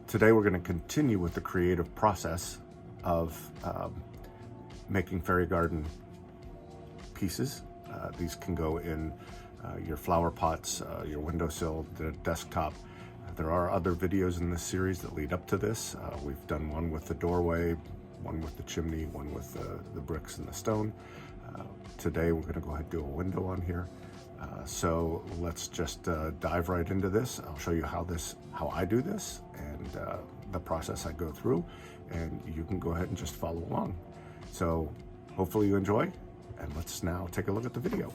Today we're going to continue with the creative process of making fairy garden pieces. These can go in your flower pots, your windowsill, the desktop. There are other videos in this series that lead up to this. We've done one with the doorway, one with the chimney, one with the bricks and the stone. Today we're going to go ahead and do a window on here. So let's just dive right into this. I'll show you how I do this and the process I go through, and you can go ahead and just follow along. So hopefully you enjoy, and let's now take a look at the video.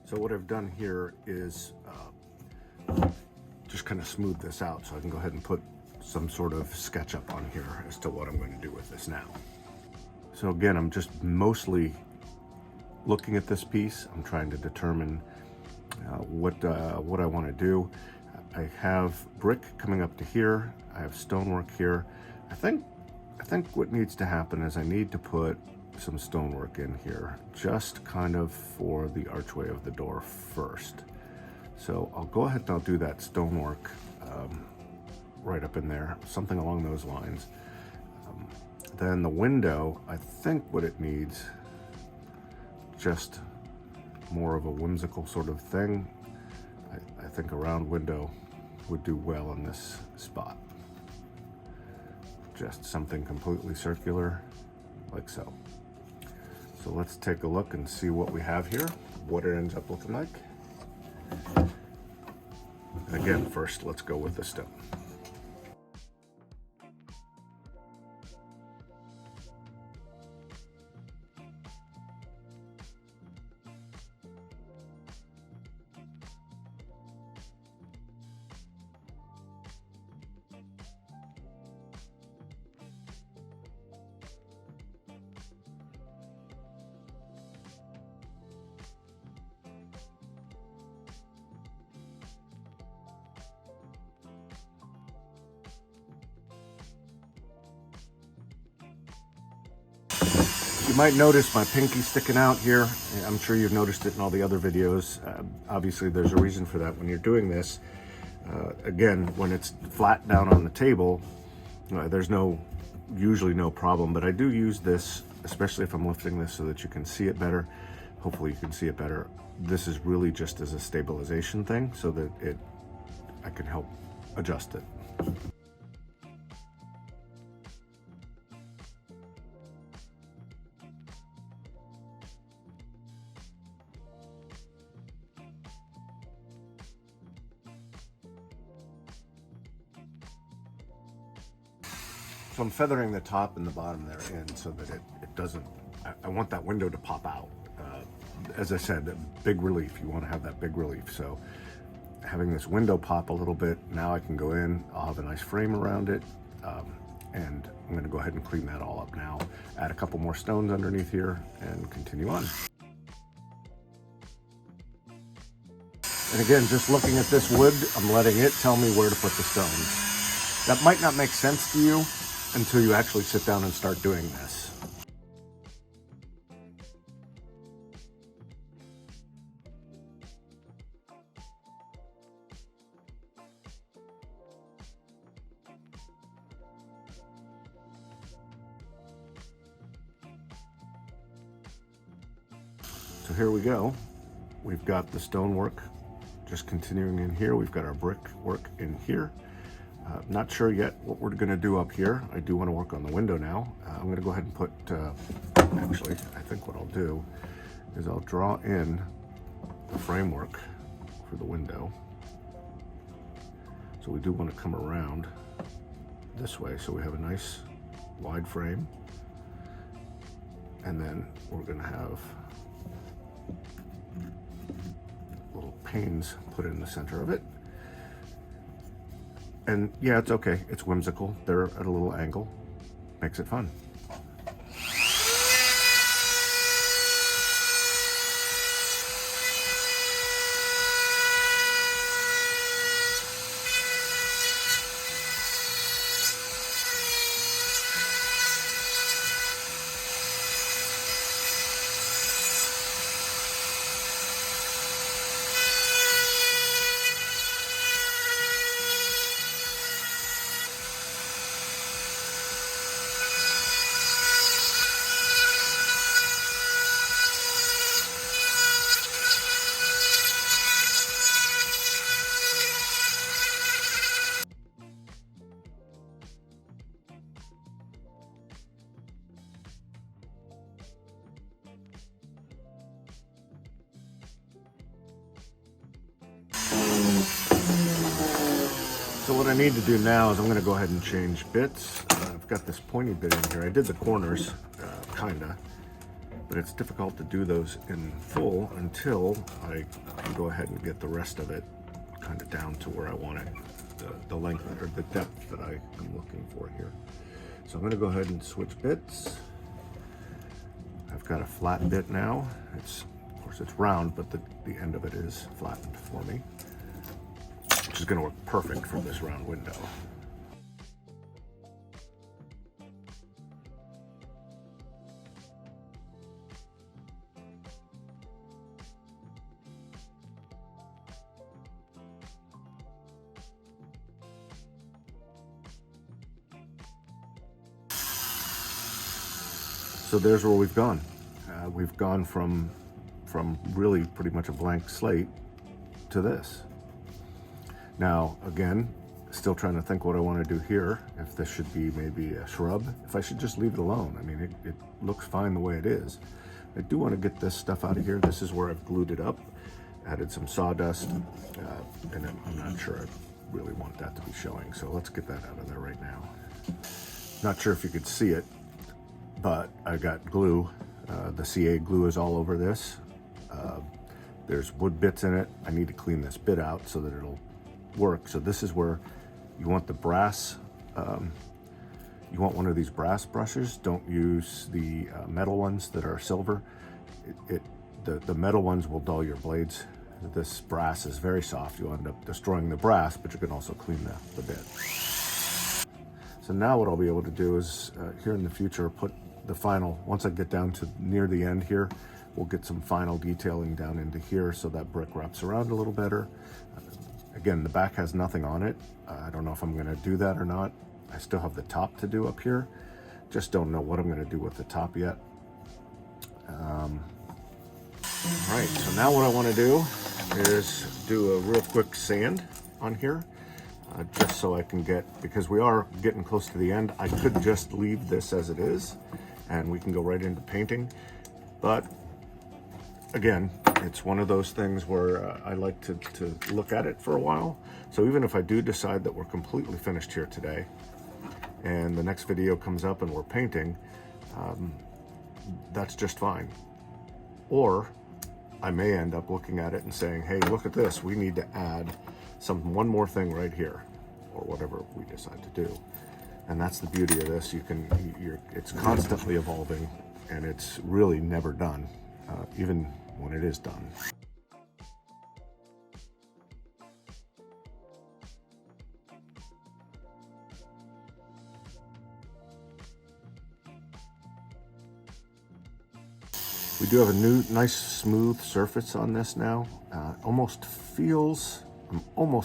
So what I've done here is just kind of smooth this out so I can go ahead and put some sort of sketch up on here as to what I'm going to do with this now. So again, I'm just mostly looking at this piece. I'm trying to determine what I want to do. I have brick coming up to here. I have stonework here. I think what needs to happen is I need to put some stonework in here, just kind of for the archway of the door first. So I'll go ahead and I'll do that stonework right up in there, something along those lines. Then the window, I think what it needs, just more of a whimsical sort of thing. I think a round window would do well in this spot. Just something completely circular, like so. So let's take a look and see what we have here, what it ends up looking like. And again, first let's go with the stone. You might notice my pinky sticking out here. I'm sure you've noticed it in all the other videos. Obviously, there's a reason for that. When you're doing this, again, when it's flat down on the table, there's usually no problem. But I do use this, especially if I'm lifting this so that you can see it better. Hopefully you can see it better. This is really just as a stabilization thing so that I can help adjust it. So I'm feathering the top and the bottom there in so that it doesn't, I want that window to pop out. As I said, big relief, you want to have that big relief. So having this window pop a little bit, now I can go in, I'll have a nice frame around it. And I'm going to go ahead and clean that all up now. Add a couple more stones underneath here and continue on. And again, just looking at this wood, I'm letting it tell me where to put the stones. That might not make sense to you until you actually sit down and start doing this. So here we go. We've got the stonework just continuing in here. We've got our brick work in here. Not sure yet what we're going to do up here. I do want to work on the window now. I'm going to go ahead and put, actually, I think what I'll do is I'll draw in the framework for the window. So we do want to come around this way so we have a nice wide frame. And then we're going to have little panes put in the center of it. And yeah, it's okay. It's whimsical. They're at a little angle. Makes it fun. what I need to do now is I'm going to go ahead and change bits. I've got this pointy bit in here. I did the corners, kinda, but it's difficult to do those in full until I can go ahead and get the rest of it kind of down to where I want it, the length or the depth that I am looking for here. So I'm going to go ahead and switch bits. I've got a flat bit now. Of course it's round, but the end of it is flattened for me, which is going to work perfect for this round window. So there's where we've gone. We've gone from really pretty much a blank slate to this. Now, again, still trying to think what I want to do here. If this should be maybe a shrub, if I should just leave it alone. I mean, it looks fine the way it is. I do want to get this stuff out of here. This is where I've glued it up, added some sawdust, and I'm not sure I really want that to be showing. So let's get that out of there right now. Not sure if you could see it, but I got glue. The CA glue is all over this. There's wood bits in it. I need to clean this bit out so that it'll work. So this is where you want the brass, you want one of these brass brushes. Don't use the metal ones that are silver. The metal ones will dull your blades. This brass is very soft. You'll end up destroying the brass, but you can also clean the bit. So now what I'll be able to do is, here in the future, put the final, once I get down to near the end here, we'll get some final detailing down into here so that brick wraps around a little better. Again, the back has nothing on it. I don't know if I'm gonna do that or not. I still have the top to do up here. Just don't know what I'm gonna do with the top yet. All right, so now what I wanna do is do a real quick sand on here. Just so I can get, because we are getting close to the end, I could just leave this as it is and we can go right into painting. But again, it's one of those things where I like to look at it for a while. So even if I do decide that we're completely finished here today and the next video comes up and we're painting, that's just fine. Or I may end up looking at it and saying, hey, look at this, we need to add one more thing right here, or whatever we decide to do. And that's the beauty of this. It's constantly evolving, and it's really never done, even when it is done. We do have a new, nice, smooth surface on this now. I'm almost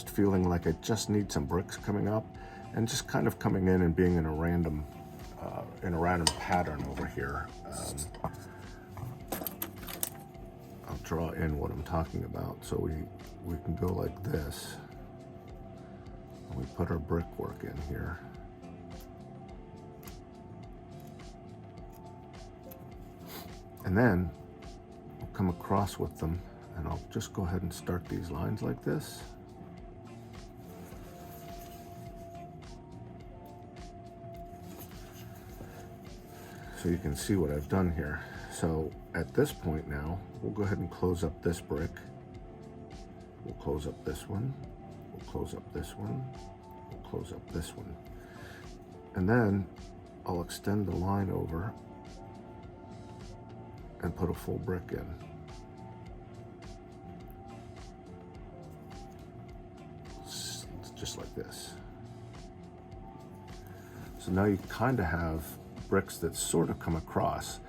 feeling like I just need some bricks coming up and just kind of coming in and being in a random pattern over here. I'll draw in what I'm talking about. So we can go like this. And we put our brickwork in here. And then we'll come across with them, and I'll just go ahead and start these lines like this. So you can see what I've done here. So at this point now, we'll go ahead and close up this brick. We'll close up this one. We'll close up this one. We'll close up this one. And then I'll extend the line over and put a full brick in. It's just like this. So now you kind of have bricks that sort of come across,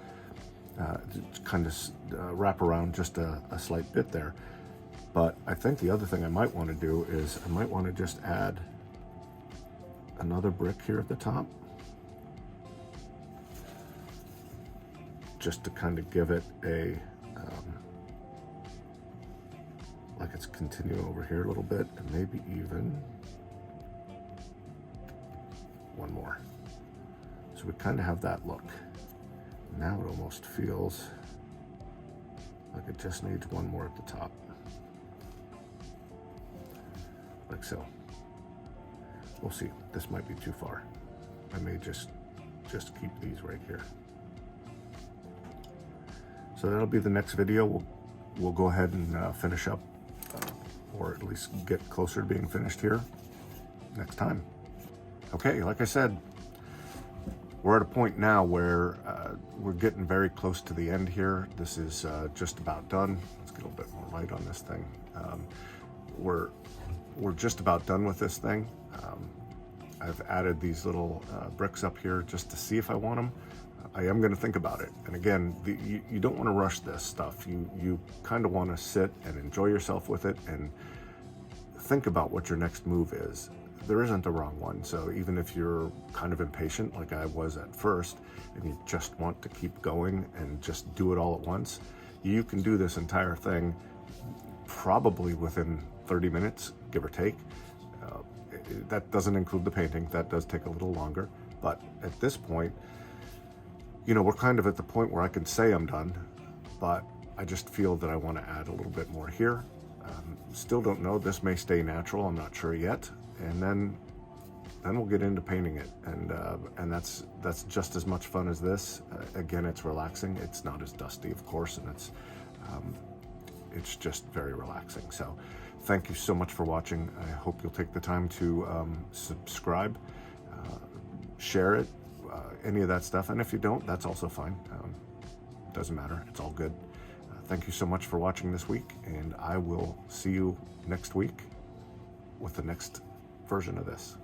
kind of wrap around just a slight bit there. But I think the other thing I might want to do is I might want to just add another brick here at the top, just to kind of give it a, like it's continuing over here a little bit, and maybe even one more. So we kind of have that look. Now it almost feels like it just needs one more at the top. Like so. We'll see. This might be too far. I may just keep these right here. So that'll be the next video. We'll go ahead and finish up, or at least get closer to being finished here next time. Okay, like I said, we're at a point now where we're getting very close to the end here. This is just about done. Let's get a little bit more light on this thing. We're just about done with this thing. I've added these little bricks up here just to see if I want them. I am going to think about it. And again, you don't want to rush this stuff. You kind of want to sit and enjoy yourself with it and think about what your next move is. There isn't a wrong one. So even if you're kind of impatient like I was at first, and you just want to keep going and just do it all at once, you can do this entire thing probably within 30 minutes, give or take. That doesn't include the painting. That does take a little longer. But at this point, you know, we're kind of at the point where I can say I'm done, but I just feel that I want to add a little bit more here. Still don't know. This may stay natural. I'm not sure yet. And then we'll get into painting it. And that's just as much fun as this. Again, it's relaxing. It's not as dusty, of course, and it's just very relaxing. So thank you so much for watching. I hope you'll take the time to subscribe, share it, any of that stuff. And if you don't, that's also fine. Doesn't matter. It's all good. Thank you so much for watching this week, and I will see you next week with the next version of this.